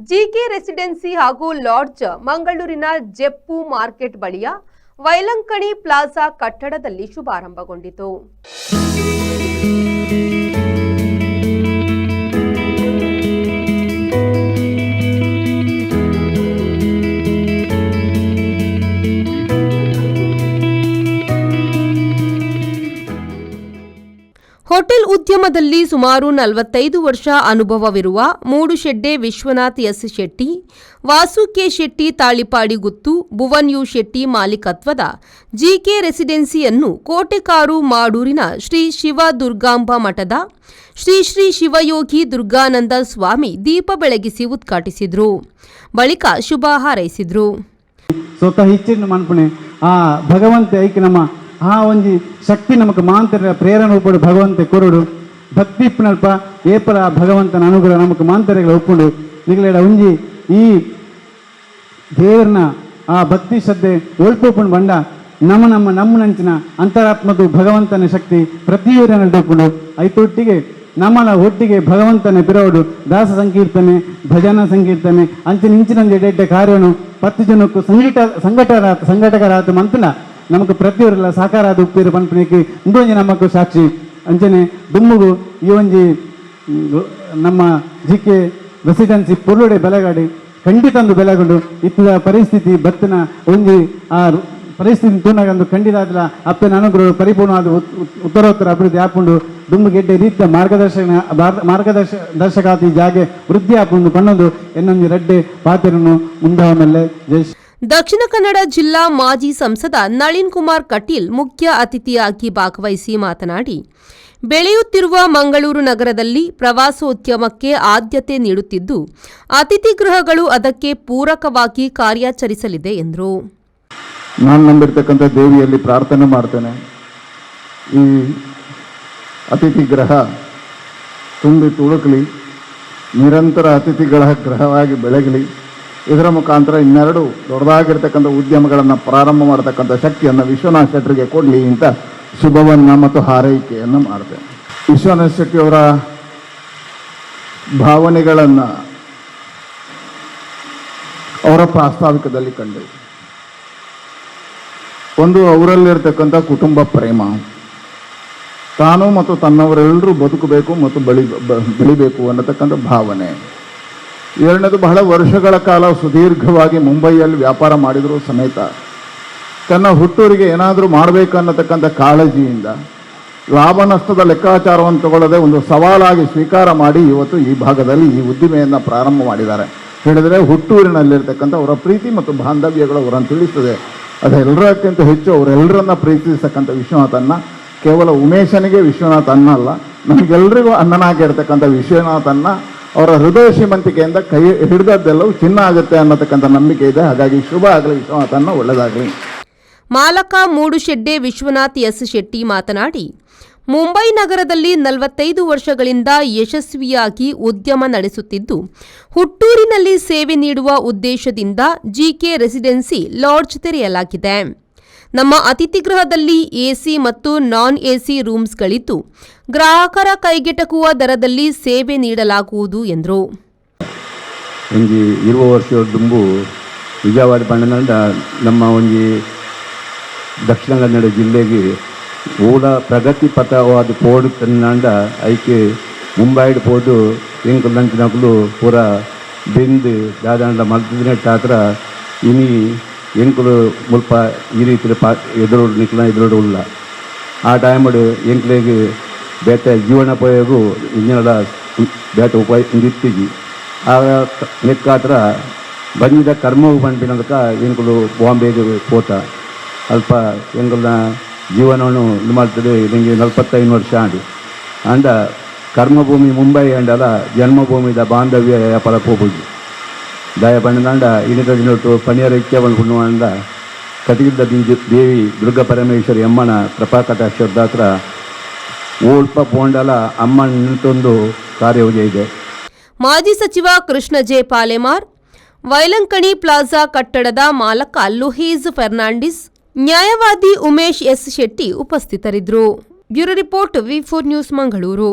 GK residency ಹಾಗೂ lodge ಮಂಗಳೂರಿನ Jeppu market ಬಳಿಯ ವೈಲಂಕಣಿ ಪ್ಲಾಜಾ ಕಟ್ಟಡದಲ್ಲಿ ಶುಭಾರಂಭಗೊಂಡಿತು. ಹೋಟೆಲ್ ಉದ್ಯಮದಲ್ಲಿ ಸುಮಾರು 45 ವರ್ಷ ಅನುಭವವಿರುವ Moodushedde Vishwanath S Shetty, Vasu K Shetty Talipadi Guttu, Bhuvan U Shetty ಮಾಲೀಕತ್ವದ ಜಿಕೆ ರೆಸಿಡೆನ್ಸಿಯನ್ನು ಕೋಟೆಕಾರು ಮಾಡೂರಿನ ಶ್ರೀ ಶಿವ ದುರ್ಗಾಂಬ ಮಠದ ಶ್ರೀ ಶ್ರೀ ಶಿವಯೋಗಿ ದುರ್ಗಾನಂದ ಸ್ವಾಮಿ ದೀಪ ಬೆಳಗಿಸಿ ಉದ್ಘಾಟಿಸಿದರು. ಬಳಿಕ ಶುಭ ಹಾರೈಸಿದರು. ಸ್ವತಃ ಇಚ್ಛೆಯನ್ನು ಮನ್ಪುಣೆ ಆ ಭಗವಂತ ಐಕ್ಯ ನಮ್ಮ ಆ ಒಂಜಿ ಶಕ್ತಿ ನಮಕ್ ಮಾಂತರ ಪ್ರೇರಣೆ ಉಪ್ಪಡು ಭಗವಂತ ಕೊರಡು ಭಕ್ತಿ ಇಪ್ಪನಲ್ಪ ಏಪಲ ಭಗವಂತನ ಅನುಗ್ರಹ ನಮಕ್ ಮಾಂತರೆಗಳ ಒಪ್ಪುಂಡು ನಿಗಲೇಡ ಒಂಜಿ ಈ ದೇವರನ ಆ ಭಕ್ತಿ ಶ್ರದ್ಧೆ ಒಳ್ಪುಂಡು ಬಂಡ ನಮ್ಮನಂಚಿನ ಅಂತರಾತ್ಮದು ಭಗವಂತನ ಶಕ್ತಿ ಪ್ರತಿಯೊಬ್ಬರನ್ನ ಒಪ್ಪುಂಡು ಐತೊಟ್ಟಿಗೆ ನಮ್ಮನ ಒಟ್ಟಿಗೆ ಭಗವಂತನ ಪಿರವಡು ದಾಸ ಸಂಕೀರ್ತನೆ ಭಜನಾ ಸಂಕೀರ್ತನೆ ಅಂಚಿನ ಇಂಚಿನಂಜೆ ಎಡ್ಡೆ ಕಾರ್ಯವನ್ನು 10 ಜನಕ್ಕೂ ಸಂಘಟಕರಾತ ಮಂತನ ನಮಕ್ ಪ್ರತಿಯೊಬ್ಬರೆಲ್ಲ ಸಾಕಾರ ಆದ ಉಪ್ಪಿರು ಪಂಪನಿಗೆ ಇಂದೊಂಜಿ ನಮಕ್ ಸಾಕ್ಷಿ ಅಂಚನೆ ದುಮ್ಮುಗು ಈ ಒಂಜಿ ನಮ್ಮ ಜಿಕೆ ರೆಸಿಡೆನ್ಸಿ ಪೊರ್ಲುಡೆ ಬೆಲೆಗಾಡಿ ಖಂಡಿತ ಬೆಲೆಗೊಂಡು ಇತ್ತ ಪರಿಸ್ಥಿತಿ ಬತ್ತಿನ ಒಂಜಿ ಆ ಪರಿಸ್ಥಿತಿ ತೂನಾಗಂದು ಖಂಡಿತ ಆದಲ ಅಪ್ಪನ ಅನುಗ್ರಹ ಪರಿಪೂರ್ಣವಾದ ಉತ್ತರೋತ್ತರ ಅಭಿವೃದ್ಧಿ ಹಾಕೊಂಡು ದುಮ್ಮಿಗೆಡ್ಡೆ ರೀತಿಯ ಮಾರ್ಗದರ್ಶಕ ಈ ಜಾಗೆ ವೃದ್ಧಿ ಹಾಕೊಂಡು ಪಣ್ಣೊಂದು ಎನ್ನೊಂದು ರೆಡ್ಡೆ ಪಾತ್ರನು ಮುಂದಾವನಲ್ಲೇ ಜೈ. ದಕ್ಷಿಣ ಕನ್ನಡ ಜಿಲ್ಲಾ ಮಾಜಿ ಸಂಸದ ನಳಿನ್ ಕುಮಾರ್ ಕಟೀಲ್ ಮುಖ್ಯ ಅತಿಥಿಯಾಗಿ ಭಾಗವಹಿಸಿ ಮಾತನಾಡಿ, ಬೆಳೆಯುತ್ತಿರುವ ಮಂಗಳೂರು ನಗರದಲ್ಲಿ ಪ್ರವಾಸೋದ್ಯಮಕ್ಕೆ ಆದ್ಯತೆ ನೀಡುತ್ತಿದ್ದು ಅತಿಥಿ ಗೃಹಗಳು ಅದಕ್ಕೆ ಪೂರಕವಾಗಿ ಕಾರ್ಯಾಚರಿಸಲಿದೆ ಎಂದರು. ನಾನು ನಂಬಿರ್ತಕ್ಕಂಥ ದೇವಿಯಲ್ಲಿ ಪ್ರಾರ್ಥನೆ ಮಾಡ್ತೇನೆ, ಈ ಅತಿಥಿ ಗೃಹ ತುಂಬಿ ತುಳುಕಲಿ, ನಿರಂತರ ಅತಿಥಿಗಳ ಗೃಹವಾಗಿ ಬೆಳಗಲಿ. ಇದರ ಮುಖಾಂತರ ಇನ್ನೆರಡು ದೊಡ್ಡದಾಗಿರ್ತಕ್ಕಂಥ ಉದ್ಯಮಗಳನ್ನು ಪ್ರಾರಂಭ ಮಾಡತಕ್ಕಂಥ ಶಕ್ತಿಯನ್ನು ವಿಶ್ವನಾಥ್ ಶೆಟ್ಟರಿಗೆ ಕೊಡಲಿ ಅಂತ ಶುಭವನ್ನು ಮತ್ತು ಹಾರೈಕೆಯನ್ನು ಮಾಡ್ತೇನೆ. ವಿಶ್ವನಾಥ್ ಶೆಟ್ಟಿಯವರ ಭಾವನೆಗಳನ್ನು ಅವರ ಪ್ರಾಸ್ತಾವಿಕದಲ್ಲಿ ಕಂಡು ಒಂದು ಅವರಲ್ಲಿರ್ತಕ್ಕಂಥ ಕುಟುಂಬ ಪ್ರೇಮ, ತಾನು ಮತ್ತು ತನ್ನವರೆಲ್ಲರೂ ಬದುಕಬೇಕು ಮತ್ತು ಬೆಳಿಬೇಕು ಅನ್ನತಕ್ಕಂಥ ಭಾವನೆ. ಎರಡನೇದು, ಬಹಳ ವರ್ಷಗಳ ಕಾಲ ಸುದೀರ್ಘವಾಗಿ ಮುಂಬೈಯಲ್ಲಿ ವ್ಯಾಪಾರ ಮಾಡಿದರೂ ಸಮೇತ ತನ್ನ ಹುಟ್ಟೂರಿಗೆ ಏನಾದರೂ ಮಾಡಬೇಕು ಅನ್ನತಕ್ಕಂಥ ಕಾಳಜಿಯಿಂದ ಲಾಭ ನಷ್ಟದ ಲೆಕ್ಕಾಚಾರವನ್ನು ತಗೊಳ್ಳದೆ ಒಂದು ಸವಾಲಾಗಿ ಸ್ವೀಕಾರ ಮಾಡಿ ಇವತ್ತು ಈ ಭಾಗದಲ್ಲಿ ಈ ಉದ್ದಿಮೆಯನ್ನು ಪ್ರಾರಂಭ ಮಾಡಿದ್ದಾರೆ. ಹೇಳಿದರೆ ಹುಟ್ಟೂರಿನಲ್ಲಿರ್ತಕ್ಕಂಥ ಅವರ ಪ್ರೀತಿ ಮತ್ತು ಬಾಂಧವ್ಯಗಳು ಅವರನ್ನು ತಿಳಿಸ್ತದೆ. ಅದೆಲ್ಲರಕ್ಕಿಂತ ಹೆಚ್ಚು ಅವರೆಲ್ಲರನ್ನ ಪ್ರೀತಿಸ್ತಕ್ಕಂಥ ವಿಶ್ವನಾಥನ್ನ ಕೇವಲ ಉಮೇಶನಿಗೆ ವಿಶ್ವನಾಥ ಅನ್ನ ಅಲ್ಲ, ನಮಗೆಲ್ಲರಿಗೂ ಅನ್ನನಾಗಿರ್ತಕ್ಕಂಥ ವಿಶ್ವನಾಥನ್ನ ಅವರ ಹೃದಯ ಶ್ರೀಮಂತಿಕೆಯಿಂದ ಕೈ ಹಿಡಿದದ್ದೆಲ್ಲವೂ ಚಿನ್ನ ಆಗುತ್ತೆ ಅನ್ನತಕ್ಕಂಥ ನಂಬಿಕೆ ಇದೆ. ಹಾಗಾಗಿ ಶುಭ ಆಗಲಿ, ವಿಶ್ವನಾಥನ್ನ ಒಳ್ಳೆಯದಾಗಲಿ. ಮಾಲಕ ಮೂಡುಶೆಡ್ಡೆ ವಿಶ್ವನಾಥ್ ಎಸ್ ಶೆಟ್ಟಿ ಮಾತನಾಡಿ, ಮುಂಬೈ ನಗರದಲ್ಲಿ 45 ವರ್ಷಗಳಿಂದ ಯಶಸ್ವಿಯಾಗಿ ಉದ್ಯಮ ನಡೆಸುತ್ತಿದ್ದು ಹುಟ್ಟೂರಿನಲ್ಲಿ ಸೇವೆ ನೀಡುವ ಉದ್ದೇಶದಿಂದ ಜಿಕೆ ರೆಸಿಡೆನ್ಸಿ ಲಾಡ್ಜ್ ತೆರೆಯಲಾಗಿದೆ. ನಮ್ಮ ಅತಿಥಿ ಗೃಹದಲ್ಲಿ ಎಸಿ ಮತ್ತು ನಾನ್ ಎಸಿ ರೂಮ್ಸ್ಗಳಿದ್ದು ಗ್ರಾಹಕರ ಕೈಗೆಟಕುವ ದರದಲ್ಲಿ ಸೇವೆ ನೀಡಲಾಗುವುದು ಎಂದರು. ಒಂಜಿ 20 ವರ್ಷ ದುಂಬು ವಿಜಯವಾಡ ಬಣ್ಣದ ನಮ್ಮ ಒಂಜಿ ದಕ್ಷಿಣ ಕನ್ನಡ ಜಿಲ್ಲೆಗೆ ಓಡ ಪ್ರಗತಿ ಪಥವಾದ ಪೋಡು ತನ್ನಂಡ ಐಕೆ ಮುಂಬೈಡ್ ಪೋದು ಎಂಕು ಲಂಚಿನಕಲು ಪೂರ ಬೆಂದು ದಾದಂಡ ಮಲ್ತಿದ್ನೆಟ್ಟಾತ್ರ ಇನಿ ಎಂಕುಲು ಮುಲ್ಪ ಈ ರೀತಿ ಎದುರೋಡು ನಿಕ್ಲ ಎದುರೋಡು ಉಲ್ಲ. ಆ ಟೈಮಡು ಎಂಕ್ಲೆಗೆ ಬೇಟೆ ಜೀವನ ಉಪಯೋಗ ಇಂಜಿನದ ಬೇಟೆ ಉಪಯೋಗ ಇತ್ತಿಗಿ ಆಗ ಲೆಕ್ಕಾತ್ರ ಬಂದಿದ್ದ ಕರ್ಮವು ಬಂದಿನದಕ ಎಂಕುಲು ಬಾಂಬೆಗೆ ಪೋತ ಅಲ್ಪ ಎಂಕಲ್ನ ಜೀವನವನ್ನು ಇದು ಮಾಡ್ತದೆ. ನಿಮಗೆ 45 ವರ್ಷ ಅಂಡ ಕರ್ಮಭೂಮಿ ಮುಂಬೈ ಅಂಡಲ್ಲ ಜನ್ಮಭೂಮಿದ ಬಾಂಧವ್ಯ ವ್ಯಾಪಾರ ಹೋಗ್ಬೋದು ದಯ ಬಂಡ ಇನ್ನಿಟ್ಟು ಪಣಿಯರ ಇಚ್ಛೆವನ್ನು ಪುಣ್ಯವಂಡ ಕಟಗಿದ್ದ ದೇವಿ ದುರ್ಗಾ ಪರಮೇಶ್ವರಿ ಅಮ್ಮನ ಕೃಪಾಕಟಾಕ್ಷರದ ಹತ್ರ ಓಲ್ಪ ಪೋಂಡಲ ಅಮ್ಮ ನಿಂತೊಂದು ಕಾರ್ಯವೇ ಇದೆ. ಮಾಜಿ ಸಚಿವ ಕೃಷ್ಣ ಜೆ ಪಾಲೆಮಾರ್, ವೈಲಂಕಣಿ ಪ್ಲಾಜಾ ಕಟ್ಟಡದ ಮಾಲಕ ಲುಹೀಜ್ ಫೆರ್ನಾಂಡಿಸ್, ನ್ಯಾಯವಾದಿ ಉಮೇಶ್ ಎಸ್ ಶೆಟ್ಟಿ ಉಪಸ್ಥಿತರಿದ್ದರು. Bureau report V4 news Mangaluru.